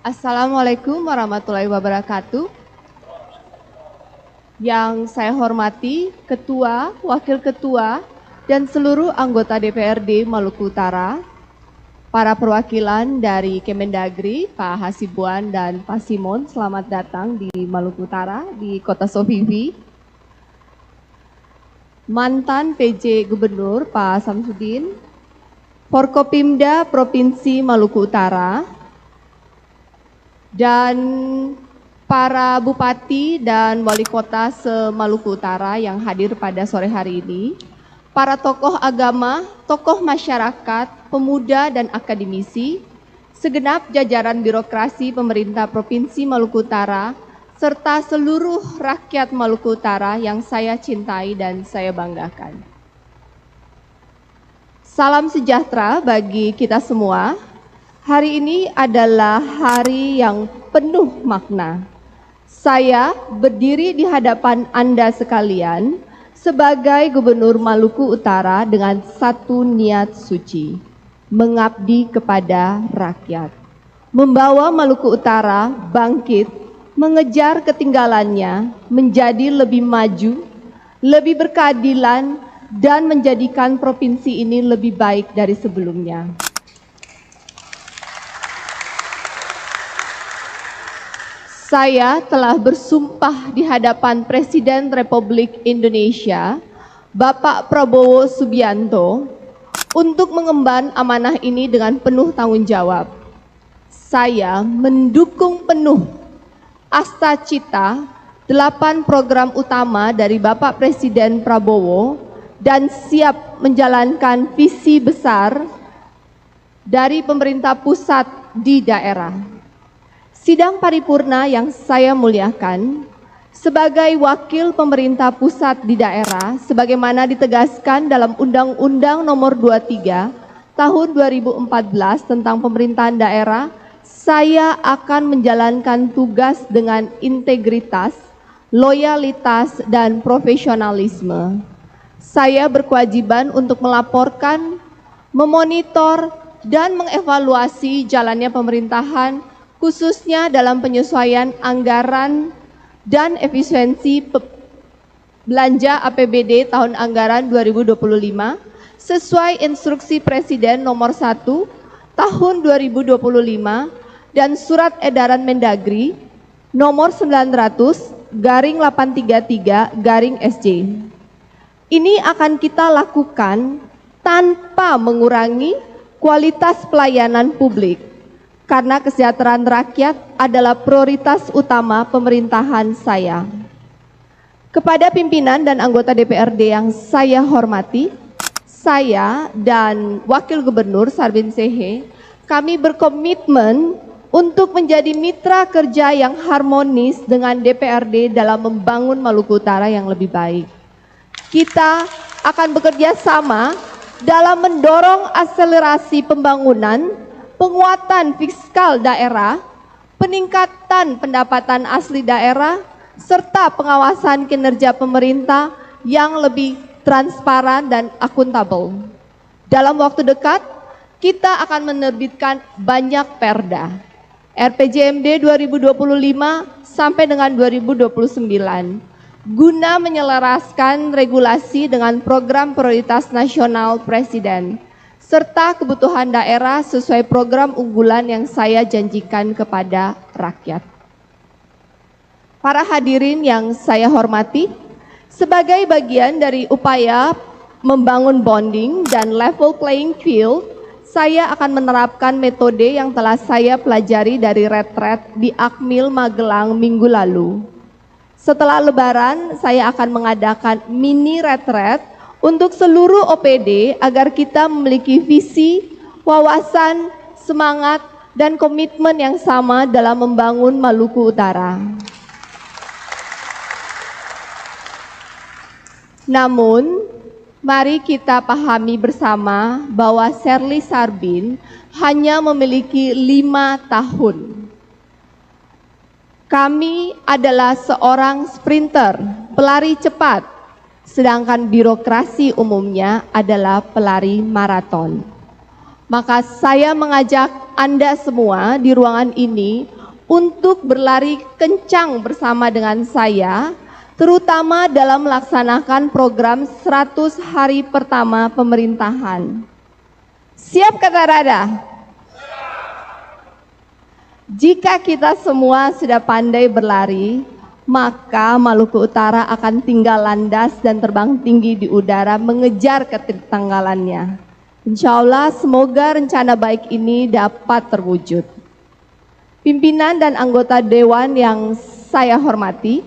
Assalamualaikum warahmatullahi wabarakatuh. Yang saya hormati Ketua, Wakil Ketua, dan seluruh anggota DPRD Maluku Utara, para perwakilan dari Kemendagri, Pak Hasibuan dan Pak Simon, selamat datang di Maluku Utara, di Kota Sovivi. Mantan PJ Gubernur Pak Samsudin, Forkopimda Provinsi Maluku Utara, dan para bupati dan wali kota se-Maluku Utara yang hadir pada sore hari ini, para tokoh agama, tokoh masyarakat, pemuda dan akademisi, segenap jajaran birokrasi pemerintah Provinsi Maluku Utara, serta seluruh rakyat Maluku Utara yang saya cintai dan saya banggakan. Salam sejahtera bagi kita semua. Hari ini adalah hari yang penuh makna. Saya berdiri di hadapan Anda sekalian sebagai Gubernur Maluku Utara dengan satu niat suci, mengabdi kepada rakyat, membawa Maluku Utara bangkit, mengejar ketinggalannya, menjadi lebih maju, lebih berkeadilan, dan menjadikan provinsi ini lebih baik dari sebelumnya. Saya telah bersumpah di hadapan Presiden Republik Indonesia, Bapak Prabowo Subianto, untuk mengemban amanah ini dengan penuh tanggung jawab. Saya mendukung penuh asta cita 8 program utama dari Bapak Presiden Prabowo dan siap menjalankan visi besar dari pemerintah pusat di daerah. Sidang paripurna yang saya muliakan, sebagai wakil pemerintah pusat di daerah, sebagaimana ditegaskan dalam Undang-Undang Nomor 23 Tahun 2014 tentang pemerintahan daerah, saya akan menjalankan tugas dengan integritas, loyalitas, dan profesionalisme. Saya berkewajiban untuk melaporkan, memonitor, dan mengevaluasi jalannya pemerintahan, khususnya dalam penyesuaian anggaran dan efisiensi belanja APBD tahun anggaran 2025 sesuai instruksi Presiden nomor 1 tahun 2025 dan surat edaran Mendagri nomor 900/833/SJ. Ini akan kita lakukan tanpa mengurangi kualitas pelayanan publik, karena kesejahteraan rakyat adalah prioritas utama pemerintahan saya. Kepada pimpinan dan anggota DPRD yang saya hormati, saya dan Wakil Gubernur Sarbin Sehe, kami berkomitmen untuk menjadi mitra kerja yang harmonis dengan DPRD dalam membangun Maluku Utara yang lebih baik. Kita akan bekerja sama dalam mendorong akselerasi pembangunan, penguatan fiskal daerah, peningkatan pendapatan asli daerah, serta pengawasan kinerja pemerintah yang lebih transparan dan akuntabel. Dalam waktu dekat, kita akan menerbitkan banyak perda, RPJMD 2025 sampai dengan 2029, guna menyelaraskan regulasi dengan program prioritas nasional Presiden, serta kebutuhan daerah sesuai program unggulan yang saya janjikan kepada rakyat. Para hadirin yang saya hormati, sebagai bagian dari upaya membangun bonding dan level playing field, saya akan menerapkan metode yang telah saya pelajari dari retret di Akmil Magelang minggu lalu. Setelah Lebaran, saya akan mengadakan mini retret untuk seluruh OPD agar kita memiliki visi, wawasan, semangat, dan komitmen yang sama dalam membangun Maluku Utara. Namun, mari kita pahami bersama bahwa Shirley Sarbin hanya memiliki 5 tahun. Kami adalah seorang sprinter, pelari cepat, sedangkan birokrasi umumnya adalah pelari maraton. Maka saya mengajak Anda semua di ruangan ini untuk berlari kencang bersama dengan saya, terutama dalam melaksanakan program 100 hari pertama pemerintahan. Siap kata Rada? Jika kita semua sudah pandai berlari, maka Maluku Utara akan tinggal landas dan terbang tinggi di udara mengejar ketertinggalannya. Insya Allah semoga rencana baik ini dapat terwujud. Pimpinan dan anggota Dewan yang saya hormati,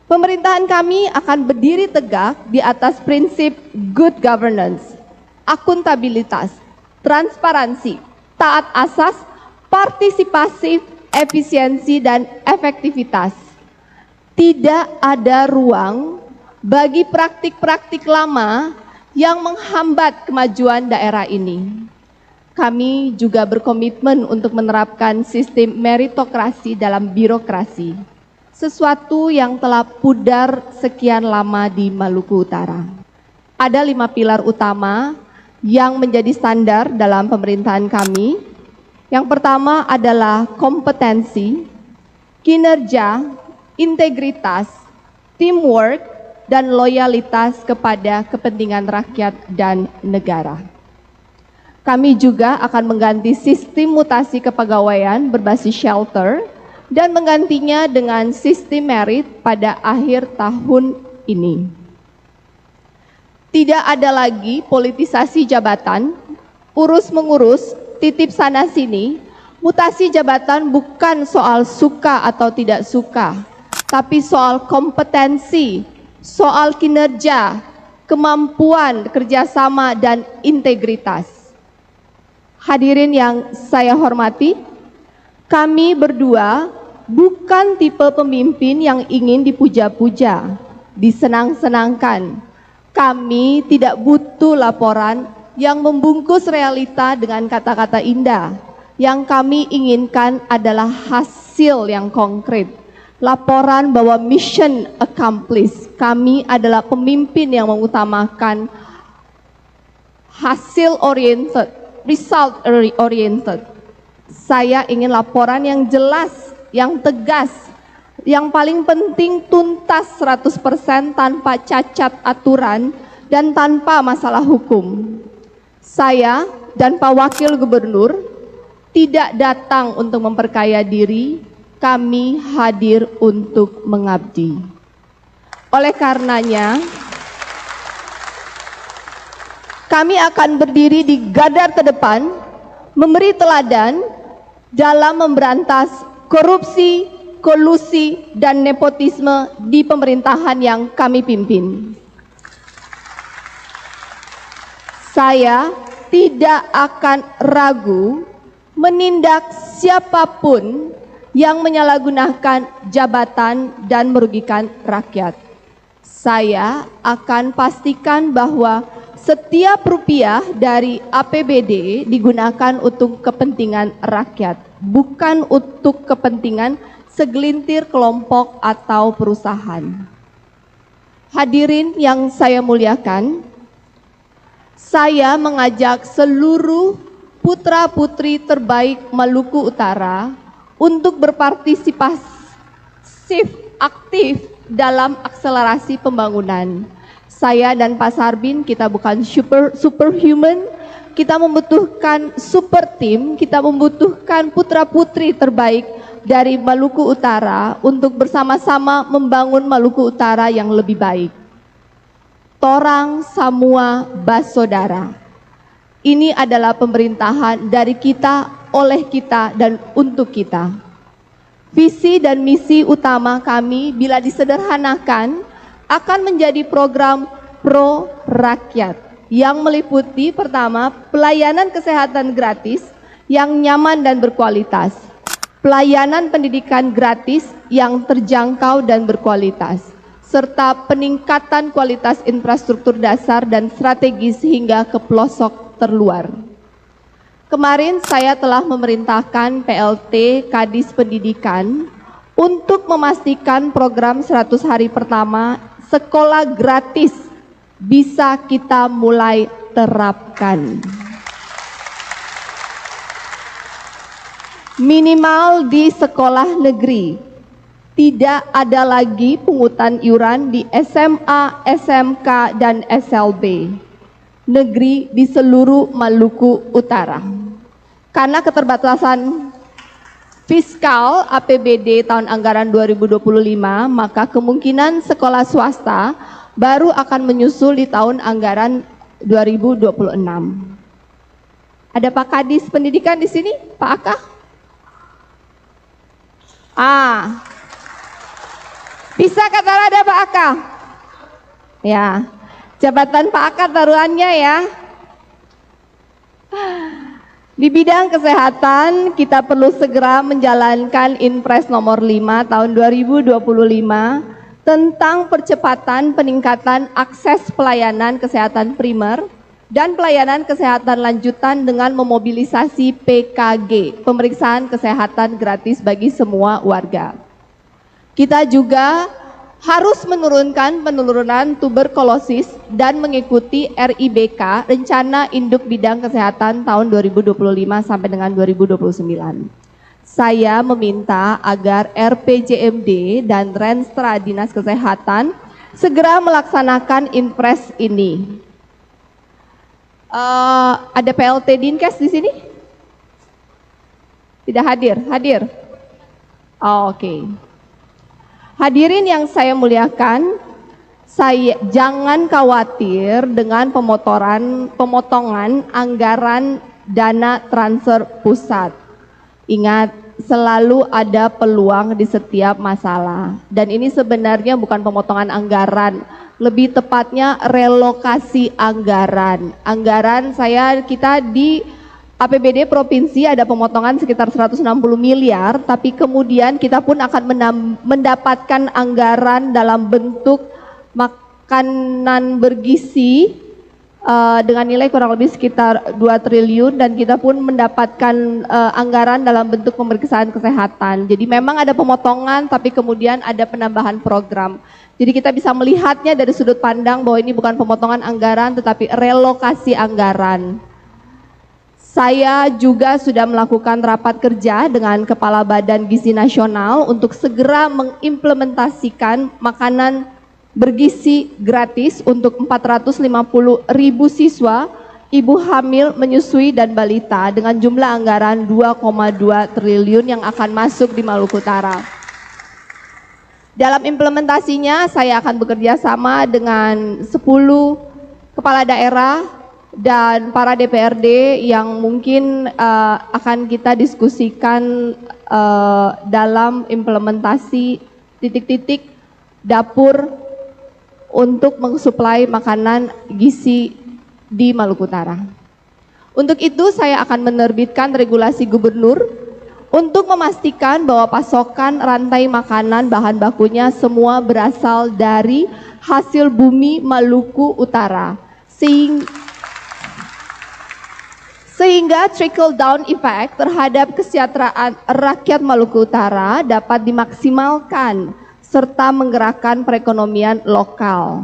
pemerintahan kami akan berdiri tegak di atas prinsip good governance, akuntabilitas, transparansi, taat asas, partisipasi, efisiensi, dan efektivitas. Tidak ada ruang bagi praktik-praktik lama yang menghambat kemajuan daerah ini. Kami juga berkomitmen untuk menerapkan sistem meritokrasi dalam birokrasi, sesuatu yang telah pudar sekian lama di Maluku Utara. Ada 5 pilar utama yang menjadi standar dalam pemerintahan kami. Yang pertama adalah kompetensi, kinerja, integritas, teamwork, dan loyalitas kepada kepentingan rakyat dan negara. Kami juga akan mengganti sistem mutasi kepegawaian berbasis shelter dan menggantinya dengan sistem merit pada akhir tahun ini. Tidak ada lagi politisasi jabatan, urus-mengurus, titip sana-sini. Mutasi jabatan bukan soal suka atau tidak suka, tapi soal kompetensi, soal kinerja, kemampuan, kerjasama, dan integritas. Hadirin yang saya hormati, kami berdua bukan tipe pemimpin yang ingin dipuja-puja, disenang-senangkan. Kami tidak butuh laporan yang membungkus realita dengan kata-kata indah. Yang kami inginkan adalah hasil yang konkret. Laporan bahwa mission accomplished. Kami adalah pemimpin yang mengutamakan hasil oriented, result oriented. Saya ingin laporan yang jelas, yang tegas, yang paling penting tuntas 100% tanpa cacat aturan dan tanpa masalah hukum. Saya dan Pak Wakil Gubernur tidak datang untuk memperkaya diri, kami hadir untuk mengabdi. Oleh karenanya, kami akan berdiri di garda terdepan, memberi teladan dalam memberantas korupsi, kolusi, dan nepotisme di pemerintahan yang kami pimpin. Saya tidak akan ragu menindak siapapun yang menyalahgunakan jabatan dan merugikan rakyat. Saya akan pastikan bahwa setiap rupiah dari APBD digunakan untuk kepentingan rakyat, bukan untuk kepentingan segelintir kelompok atau perusahaan. Hadirin yang saya muliakan, saya mengajak seluruh putra-putri terbaik Maluku Utara untuk berpartisipasi aktif dalam akselerasi pembangunan. Saya dan Pak Sarbin, kita bukan superhuman, kita membutuhkan super team, kita membutuhkan putra-putri terbaik dari Maluku Utara untuk bersama-sama membangun Maluku Utara yang lebih baik. Torang Samua Basodara. Ini adalah pemerintahan dari kita, oleh kita, dan untuk kita. Visi dan misi utama kami bila disederhanakan akan menjadi program pro rakyat yang meliputi pertama, pelayanan kesehatan gratis yang nyaman dan berkualitas, pelayanan pendidikan gratis yang terjangkau dan berkualitas, serta peningkatan kualitas infrastruktur dasar dan strategis hingga ke pelosok terluar. Kemarin saya telah memerintahkan PLT Kadis Pendidikan untuk memastikan program 100 hari pertama sekolah gratis bisa kita mulai terapkan. minimal di sekolah negeri. Tidak ada lagi pungutan iuran di SMA, SMK, dan SLB negeri di seluruh Maluku Utara. Karena keterbatasan fiskal APBD tahun anggaran 2025, maka kemungkinan sekolah swasta baru akan menyusul di tahun anggaran 2026. Ada Pak Kadis Pendidikan di sini, Pak Aka? Bisa kata ada Pak Aka? Ya, jabatan Pak Aka taruhannya ya. Di bidang kesehatan, kita perlu segera menjalankan Inpres nomor 5 tahun 2025 tentang percepatan peningkatan akses pelayanan kesehatan primer dan pelayanan kesehatan lanjutan dengan memobilisasi PKG, pemeriksaan kesehatan gratis bagi semua warga. Kita juga harus menurunkan penurunan tuberkulosis dan mengikuti RIBK, Rencana Induk Bidang Kesehatan tahun 2025 sampai dengan 2029. Saya meminta agar RPJMD dan Renstra Dinas Kesehatan segera melaksanakan Inpres ini. Ada PLT Dinkes di sini? Tidak hadir? Hadir? Oke. Hadirin yang saya muliakan, jangan khawatir dengan pemotongan anggaran dana transfer pusat. Ingat, selalu ada peluang di setiap masalah. Dan ini sebenarnya bukan pemotongan anggaran, lebih tepatnya relokasi anggaran. Kita di APBD provinsi ada pemotongan sekitar 160 miliar, tapi kemudian kita pun akan mendapatkan anggaran dalam bentuk makanan bergizi dengan nilai kurang lebih sekitar 2 triliun, dan kita pun mendapatkan anggaran dalam bentuk pemeriksaan kesehatan. Jadi memang ada pemotongan, tapi kemudian ada penambahan program. Jadi kita bisa melihatnya dari sudut pandang bahwa ini bukan pemotongan anggaran, tetapi relokasi anggaran. Saya juga sudah melakukan rapat kerja dengan Kepala Badan Gizi Nasional untuk segera mengimplementasikan makanan bergizi gratis untuk 450.000 siswa, ibu hamil, menyusui, dan balita dengan jumlah anggaran 2,2 triliun yang akan masuk di Maluku Utara. Dalam implementasinya saya akan bekerja sama dengan 10 kepala daerah dan para DPRD yang mungkin akan kita diskusikan dalam implementasi titik-titik dapur untuk mensuplai makanan gizi di Maluku Utara. Untuk itu saya akan menerbitkan regulasi gubernur untuk memastikan bahwa pasokan rantai makanan bahan bakunya semua berasal dari hasil bumi Maluku Utara, sehingga trickle down effect terhadap kesejahteraan rakyat Maluku Utara dapat dimaksimalkan serta menggerakkan perekonomian lokal.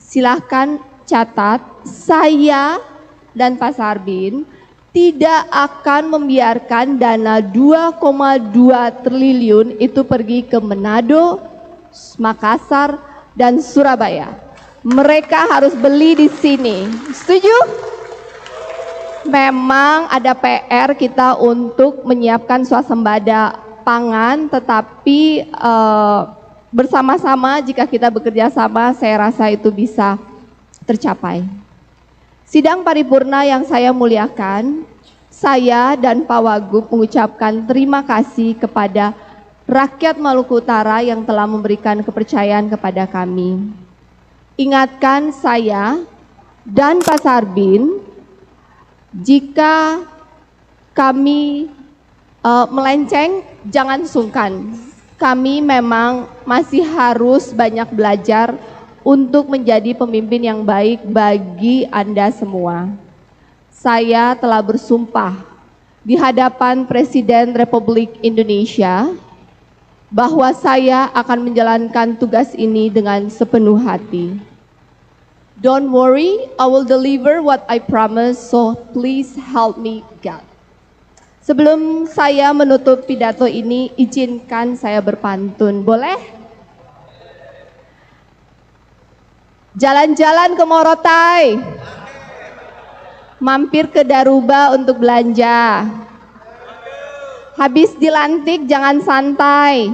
Silahkan catat, saya dan Pak Sarbin tidak akan membiarkan dana 2,2 triliun itu pergi ke Manado, Makassar, dan Surabaya. Mereka harus beli di sini. Setuju? Memang ada PR kita untuk menyiapkan swasembada pangan, tetapi bersama-sama jika kita bekerja sama, saya rasa itu bisa tercapai. Sidang paripurna yang saya muliakan, saya dan Pak Wagub mengucapkan terima kasih kepada rakyat Maluku Utara yang telah memberikan kepercayaan kepada kami. Ingatkan saya dan Pak Sarbin, jika kami melenceng, jangan sungkan. Kami memang masih harus banyak belajar untuk menjadi pemimpin yang baik bagi Anda semua. Saya telah bersumpah di hadapan Presiden Republik Indonesia bahwa saya akan menjalankan tugas ini dengan sepenuh hati. Don't worry, I will deliver what I promise, so please help me God. Sebelum saya menutup pidato ini, izinkan saya berpantun, boleh? Jalan-jalan ke Morotai, mampir ke Daruba untuk belanja. Habis dilantik jangan santai,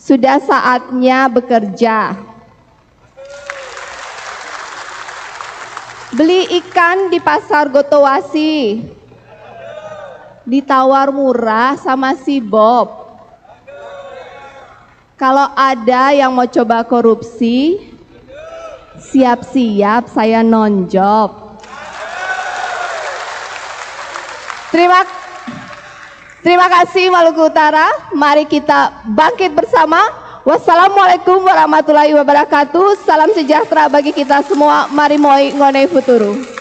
sudah saatnya bekerja. Beli ikan di pasar Gotowasi, ditawar murah sama si Bob. Kalau ada yang mau coba korupsi, siap-siap saya nonjob. Terima kasih Maluku Utara. Mari kita bangkit bersama. Wassalamualaikum warahmatullahi wabarakatuh. Salam sejahtera bagi kita semua. Mari moi ngonei futuru.